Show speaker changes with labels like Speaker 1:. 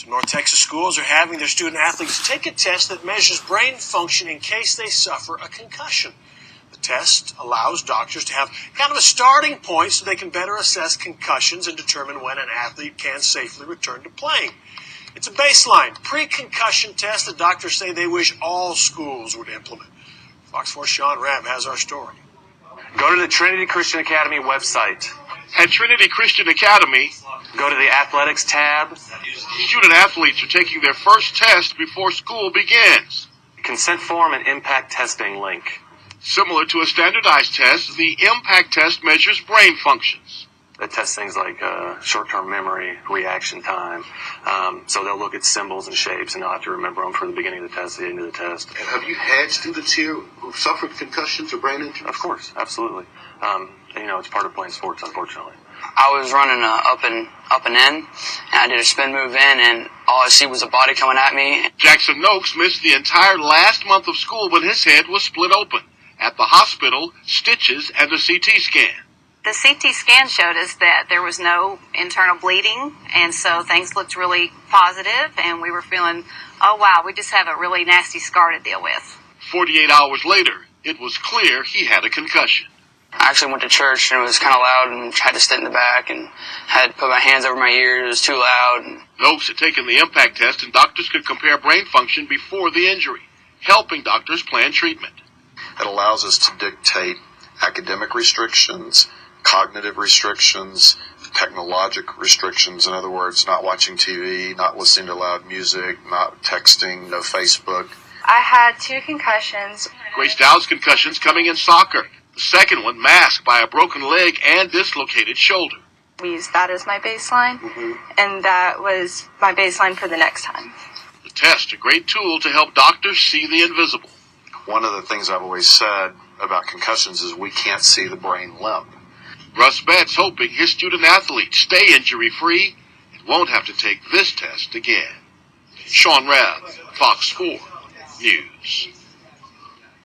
Speaker 1: Some North Texas schools are having their student athletes take a test that measures brain function in case they suffer a concussion. The test allows doctors to have kind of a starting point so they can better assess concussions and determine when an athlete can safely return to playing. It's a baseline, pre-concussion test that doctors say they wish all schools would implement. Fox 4's Sean Rabb has our story.
Speaker 2: Go to the Trinity Christian Academy website.
Speaker 3: At Trinity Christian Academy,
Speaker 2: go to the Athletics tab.
Speaker 3: Student athletes are taking their first test before school begins.
Speaker 2: Consent form and impact testing link.
Speaker 3: Similar to a standardized test, the impact test measures brain functions.
Speaker 2: It tests things like short-term memory, reaction time. So they'll look at symbols and shapes, and they'll have to remember them from the beginning of the test to the end of the test.
Speaker 4: And have you had students here who've suffered concussions or brain injuries?
Speaker 2: Of course, absolutely. It's part of playing sports, unfortunately.
Speaker 5: I was running up and in, and I did a spin move in, and all I see was a body coming at me.
Speaker 3: Jackson Noakes missed the entire last month of school when his head was split open. At the hospital, stitches and a CT scan.
Speaker 6: The CT scan showed us that there was no internal bleeding, and so things looked really positive, and we were feeling, oh wow, we just have a really nasty scar to deal with.
Speaker 3: 48 hours later, it was clear he had a concussion.
Speaker 5: I actually went to church, and it was kind of loud, and had to sit in the back, and had to put my hands over my ears. It was too loud.
Speaker 3: Noakes had taken the impact test, and doctors could compare brain function before the injury, helping doctors plan treatment.
Speaker 7: It allows us to dictate academic restrictions, cognitive restrictions, technologic restrictions. In other words, not watching TV, not listening to loud music, not texting, no Facebook.
Speaker 8: I had 2 concussions.
Speaker 3: Grace Dowd's concussions coming in soccer. The second one masked by a broken leg and dislocated shoulder.
Speaker 8: We used that as my baseline, and that was my baseline for the next time.
Speaker 3: The test, a great tool to help doctors see the invisible.
Speaker 7: One of the things I've always said about concussions is we can't see the brain limp.
Speaker 3: Russ Betts hoping his student athletes stay injury-free and won't have to take this test again. Sean Rabb, Fox 4 News.